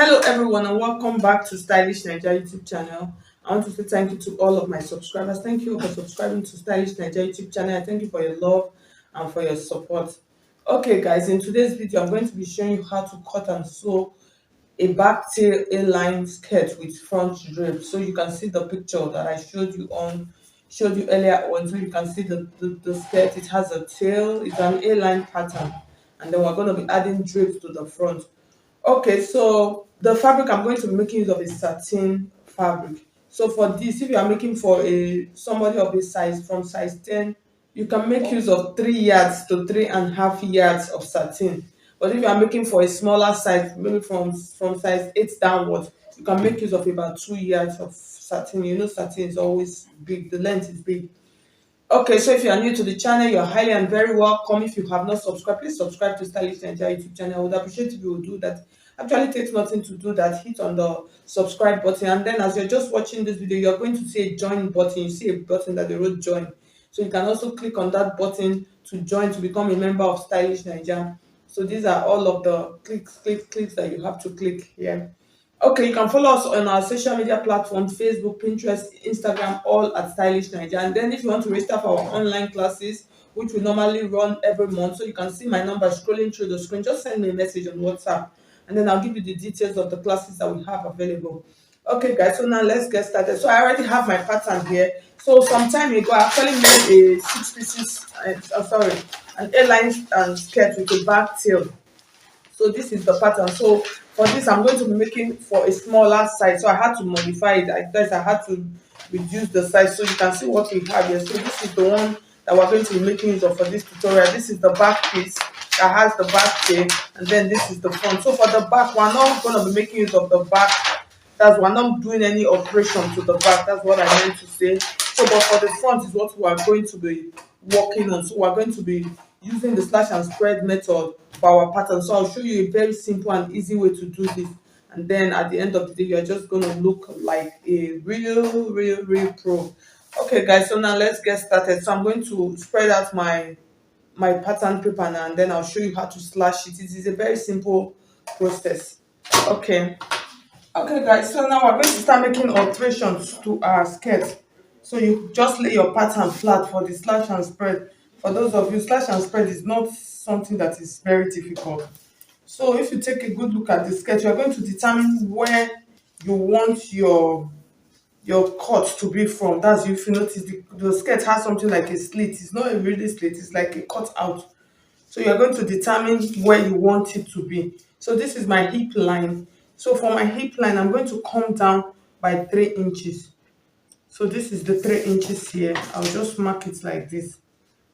Hello everyone and welcome back to Stylish Nigeria YouTube channel. I want to say thank you to all of my subscribers. Thank you for subscribing to Stylish Nigeria YouTube channel. I thank you for your love and for your support. Okay guys, in today's video I'm going to be showing you how to cut and sew a back tail A-line skirt with front drape. So you can see the picture that I showed you earlier on. So you can see the skirt. It has a tail, it's an A-line pattern, and then we're going to be adding drapes to the front. Okay, so the fabric I'm going to be making use of is satin fabric. So for this, if you are making for somebody of a size from size 10, you can make use of 3 yards to 3.5 yards of satin. But if you are making for a smaller size, maybe from size 8 downwards, you can make use of about 2 yards of satin. You know satin is always big, the length is big. Okay, so if you are new to the channel, you're highly and very welcome. If you have not subscribed, please subscribe to Stylish Nigeria YouTube channel. I would appreciate if you would do that. Actually, it takes nothing to do that. Hit on the subscribe button, and then as you're just watching this video, you're going to see a join button. You see a button that they wrote join. So you can also click on that button to join, to become a member of Stylish Nigeria. So these are all of the clicks that you have to click here. Okay, you can follow us on our social media platforms: Facebook, Pinterest, Instagram, all at Stylish Nigeria. And then if you want to register for our online classes, which we normally run every month, so you can see my number scrolling through the screen, just send me a message on WhatsApp, and then I'll give you the details of the classes that we have available. Okay guys, so now let's get started. So I already have my pattern here. So some time ago, I actually made a 6 pieces, an A-line skirt with a back tail. So this is the pattern. So for this I'm going to be making for a smaller size, so I had to modify it. I had to reduce the size, so you can see what we have here. So this is the one that we're going to be making use of for this tutorial. This is the back piece that has the back tail, and then this is the front. So for the back, we're not going to be making use of the back. We're not doing any operation to the back. That's what I meant to say. So but for the front is what we are going to be working on. So we're going to be using the slash and spread method for our pattern. So I'll show you a very simple and easy way to do this, and then at the end of the day you're just going to look like a real pro. Okay guys, so now let's get started. So I'm going to spread out my pattern paper now, and then I'll show you how to slash it. It is a very simple process. Okay guys, so now we're going to start making alterations to our skirt. So you just lay your pattern flat for the slash and spread. For those of you, slash and spread is not something that is very difficult. So if you take a good look at the skirt, you're going to determine where you want your cut to be from. That's, if you notice, the skirt has something like a slit. It's not a really slit, it's like a cut out. So you're going to determine where you want it to be. So this is my hip line. So for my hip line, I'm going to come down by 3 inches. So this is the 3 inches here. I'll just mark it like this.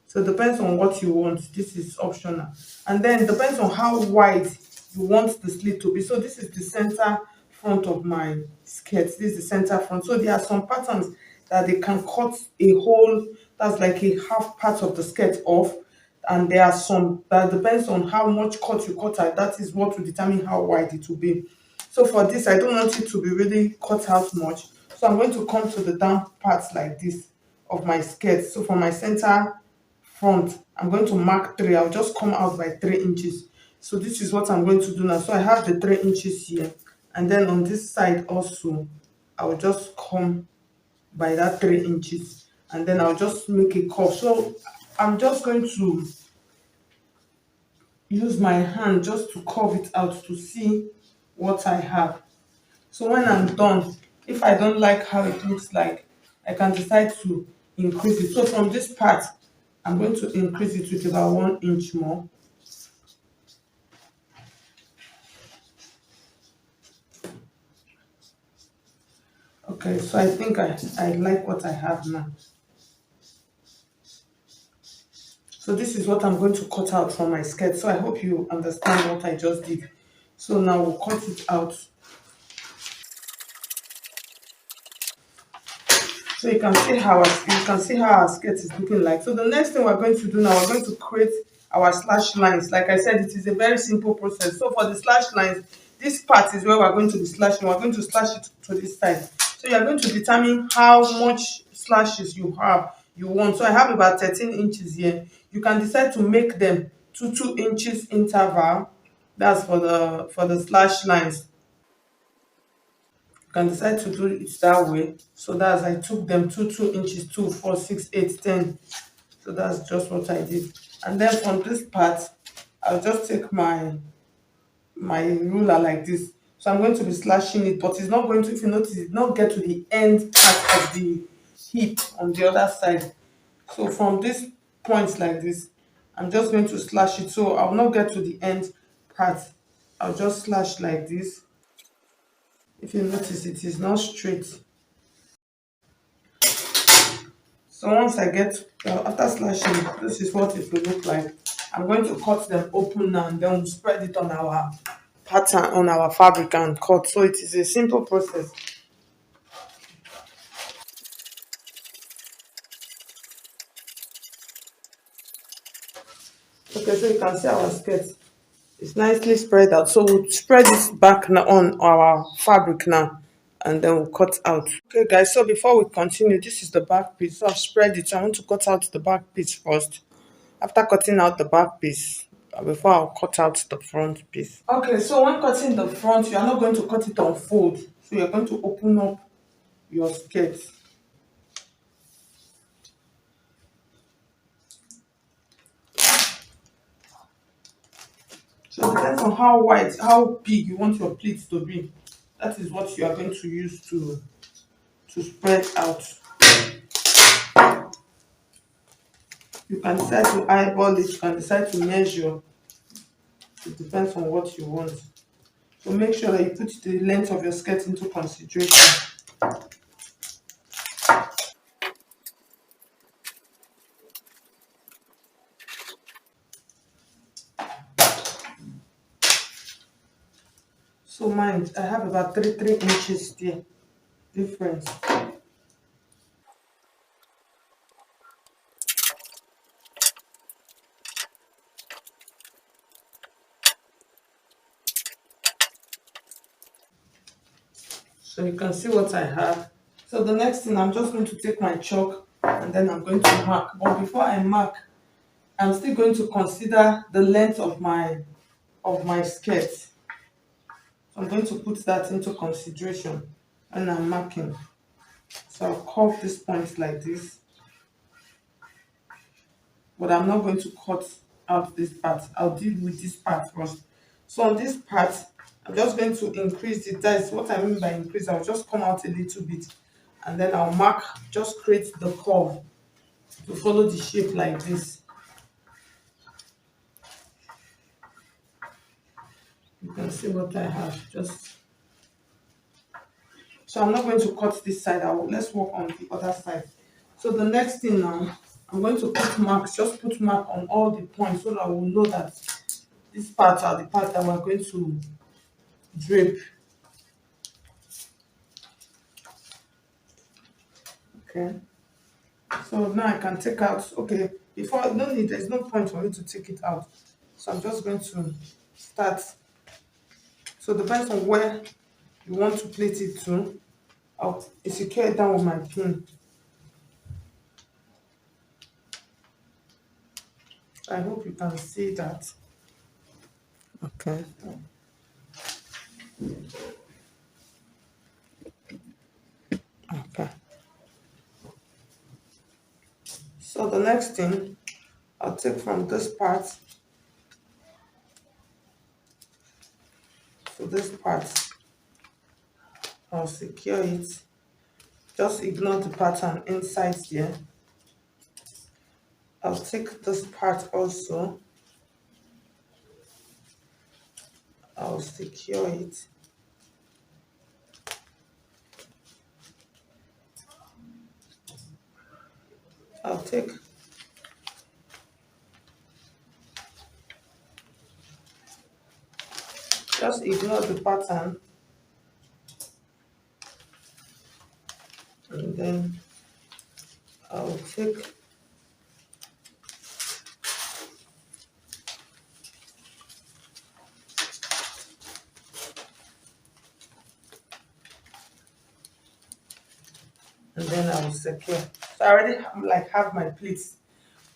So it depends on what you want. This is optional. And then it depends on how wide you want the slit to be. So this is the center front of my skirt. This is the center front. So there are some patterns that they can cut a whole, that's like a half part of the skirt off. And there are some that depends on how much cut you cut out. That is what will determine how wide it will be. So for this, I don't want it to be really cut out much. So I'm going to come to the down parts like this of my skirt. So for my center front, I'm going to mark 3. I'll just come out by 3 inches. So this is what I'm going to do now. So I have the 3 inches here, and then on this side also I will just come by that 3 inches, and then I'll just make a curve. So I'm just going to use my hand just to curve it out to see what I have. So when I'm done, if I don't like how it looks like, I can decide to increase it. So from this part, I'm going to increase it with about 1 inch more. Okay, so I think I like what I have now. So this is what I'm going to cut out from my skirt. So I hope you understand what I just did. So now we'll cut it out. So you can see how our skirt is looking like. So the next thing we're going to do now, we're going to create our slash lines. Like I said, it is a very simple process. So for the slash lines, this part is where we're going to be slashing. We're going to slash it to this side. So you're going to determine how much slashes you want. So I have about 13 inches here. You can decide to make them to 2 inches interval. That's for the slash lines. You can decide to do it that way. So that's, I took them 2 2 inches, 2 4 6 8 10. So that's just what I did. And then from this part, I'll just take my ruler like this. So I'm going to be slashing it, but it's not going to, if you notice, it's not get to the end part of the hip on the other side. So from this point like this, I'm just going to slash it. So I'll not get to the end part. I'll just slash like this. If you notice, it is not straight. So once I get, after slashing, this is what it will look like. I'm going to cut them open now, and then we'll spread it on our pattern, on our fabric, and cut. So it is a simple process. Okay, so you can see our skirt. It's nicely spread out. So we'll spread this back now on our fabric now, and then we'll cut out. Okay guys, so before we continue, this is the back piece. So I've spread it. So I want to cut out the back piece first. After cutting out the back piece, before I'll cut out the front piece. Okay, so when cutting the front, you are not going to cut it on fold. So you're going to open up your skirt. So it depends on how wide, how big you want your pleats to be. That is what you are going to use to spread out. You can decide to eyeball it, you can decide to measure. It depends on what you want. So make sure that you put the length of your skirt into consideration. So mine, I have about 3 inches there difference. So you can see what I have. So the next thing, I'm just going to take my chalk and then I'm going to mark. But before I mark, I'm still going to consider the length of my skirt. So I'm going to put that into consideration when I'm marking. So I'll curve this point like this, but I'm not going to cut out this part. I'll deal with this part first. So on this part, I'm just going to increase it. That's what I mean by increase. I'll just come out a little bit and then I'll mark, just create the curve to follow the shape like this. You can see what I have. Just so I'm not going to cut this side. Let's work on the other side. So the next thing now, I'm going to put marks. Just put mark on all the points so that we'll know that these parts are the part that we're going to drape. Okay. So now I can take out. Okay. Before, no need. There's no point for me to take it out. So I'm just going to start. So depends on where you want to plait it to. I'll secure it down with my pin. I hope you can see that. Okay. Okay. So the next thing, I'll take from this part to this part. I'll secure it. Just ignore the pattern inside there. I'll take this part also. I'll secure it. I'll take just ignore the pattern and then I'll take and then I will secure. So I already have my pleats.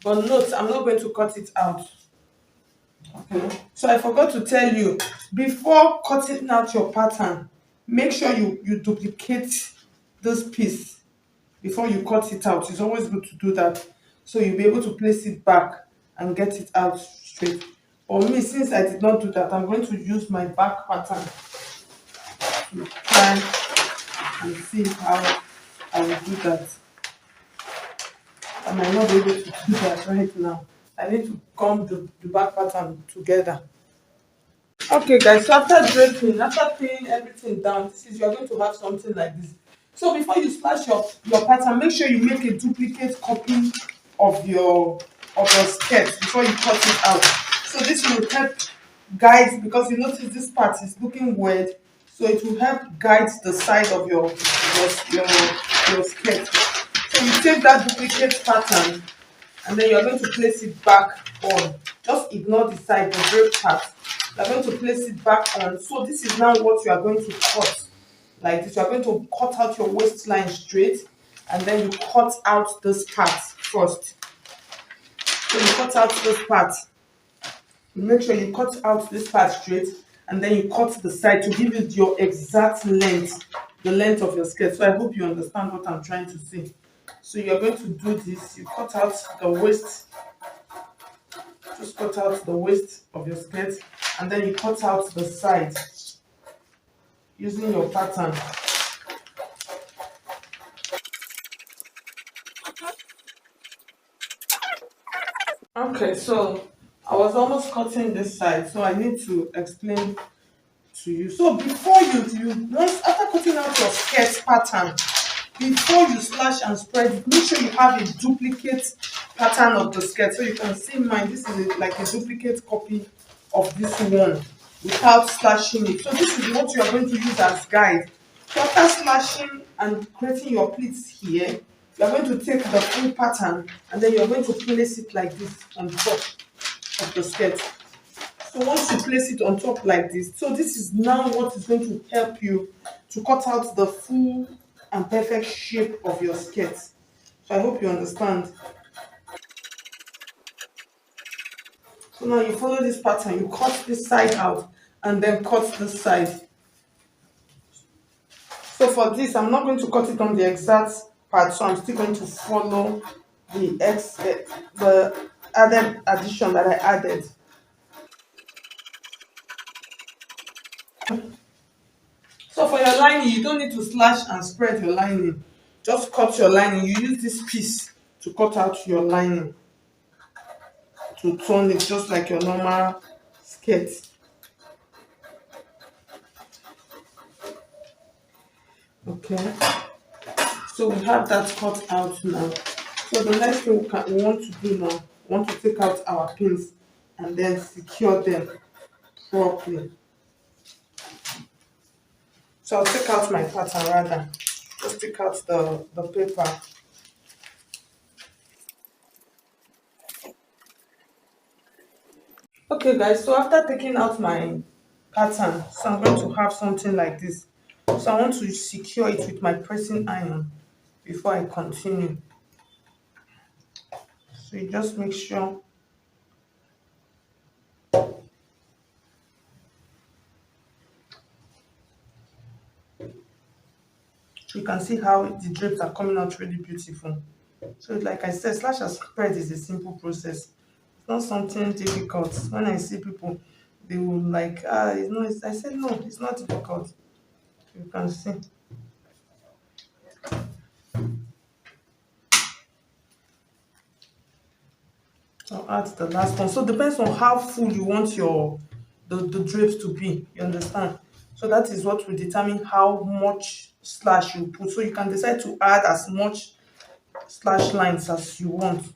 But note, I'm not going to cut it out. Okay. So I forgot to tell you, before cutting out your pattern, make sure you duplicate this piece before you cut it out. It's always good to do that, so you'll be able to place it back and get it out straight. For me, since I did not do that, I'm going to use my back pattern to try and see how I will do that. I might not be able to do that right now. I need to comb the back pattern together. Okay guys, so after draping, after pinning everything down, this is, you're going to have something like this. So before you slash your pattern, make sure you make a duplicate copy of your skirt before you cut it out. So this will help guide, because you notice this part is looking weird, so it will help guide the side of your skirt. So you take that duplicate pattern and then you're going to place it back on. Just ignore the side, the drape part. You're going to place it back on. So this is now what you are going to cut. Like this, you are going to cut out your waistline straight, and then you cut out this part first. So you cut out this part. Make sure you cut out this part straight, and then you cut the side to give it your exact length, the length of your skirt. So I hope you understand what I'm trying to say. So you're going to do this. You cut out the waist, just cut out the waist of your skirt, and then you cut out the side using your pattern. Okay, so I was almost cutting this side, so I need to explain to you. So before you once after cutting out your skirt pattern, before you slash and spread it, make sure you have a duplicate pattern of the skirt. So you can see mine, this is like a duplicate copy of this one without slashing it. So this is what you are going to use as guide. So after slashing and creating your pleats here, you are going to take the full pattern and then you are going to place it like this on top of the skirt. So once you place it on top like this, so this is now what is going to help you to cut out the full and perfect shape of your skirt. So I hope you understand. So now you follow this pattern, you cut this side out and then cut this side. So for this, I'm not going to cut it on the exact part, so I'm still going to follow the added addition that I added. So for your lining, you don't need to slash and spread your lining. Just cut your lining. You use this piece to cut out your lining, to turn it just like your normal skirt. Okay, so we have that cut out now. So the next thing we want to do now, we want to take out our pins and then secure them properly. So I'll take out my pattern rather. Just take out the paper. Okay guys, so after taking out my pattern, so I'm going to have something like this. So I want to secure it with my pressing iron before I continue. So you just make sure you can see how the drapes are coming out really beautiful. So like I said, slash and spread is a simple process. It's not something difficult. When I see people, they will like, it's not, I said no, it's not difficult. You can see. I'll add the last one. So it depends on how full you want the drapes to be. You understand? So that is what will determine how much slash you put. So you can decide to add as much slash lines as you want.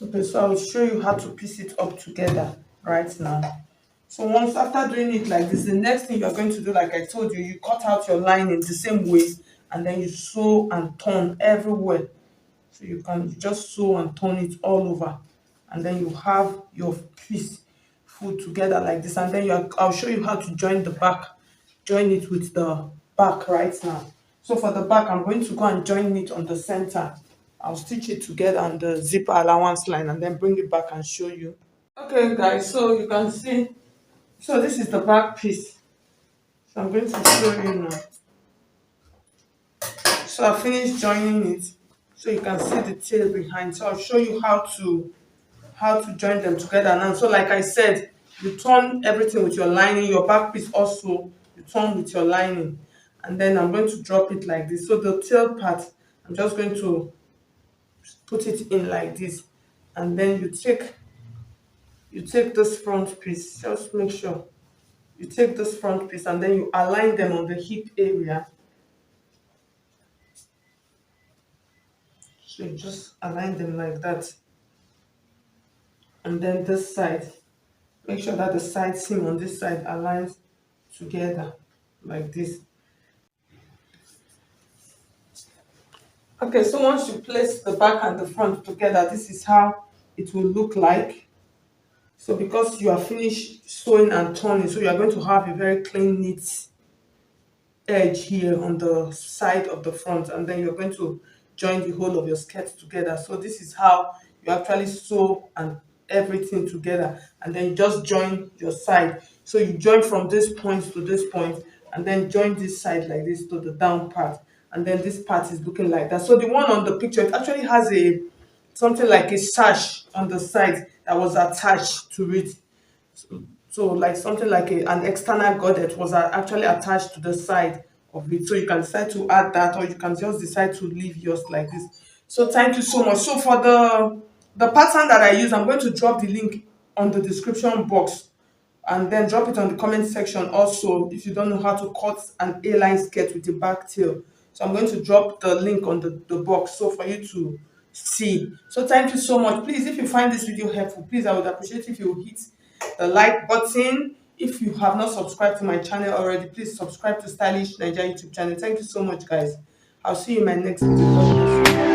Okay, so I'll show you how to piece it up together right now. So once after doing it like this, the next thing you're going to do, like I told you, you cut out your lining the same way and then you sew and turn everywhere. So you can just sew and turn it all over, and then you have your piece full together like this. And then I'll show you how to join the back, join it with the back right now. So for the back, I'm going to go and join it on the center. I'll stitch it together on the zipper allowance line and then bring it back and show you. Okay guys, so you can see, so this is the back piece. So I'm going to show you now. So I finished joining it. So you can see the tail behind. So I'll show you how to join them together now. So like I said, you turn everything with your lining, your back piece also, you turn with your lining. And then I'm going to drop it like this. So the tail part, I'm just going to put it in like this. And then you take this front piece, just make sure you take this front piece and then you align them on the hip area. So you just align them like that. And then this side, make sure that the side seam on this side aligns together like this. Okay, so once you place the back and the front together, this is how it will look like. So because you are finished sewing and turning, so you are going to have a very clean, neat edge here on the side of the front, and then you're going to join the whole of your skirt together. So this is how you actually sew and everything together, and then you just join your side. So you join from this point to this point and then join this side like this to the down part, and then this part is looking like that. So the one on the picture, it actually has a something like a sash on the side that was attached to it. So like something like an external gaudet was actually attached to the side of it. So you can decide to add that, or you can just decide to leave yours like this. So thank you so much. So for the pattern that I use, I'm going to drop the link on the description box, and then drop it on the comment section also if you don't know how to cut an A-line skirt with a back tail. So I'm going to drop the link on the box so for you to see. So thank you so much. Please, if you find this video helpful, please, I would appreciate if you hit the like button. If you have not subscribed to my channel already, please subscribe to Stylish Nigeria YouTube channel. Thank you so much, guys. I'll see you in my next video.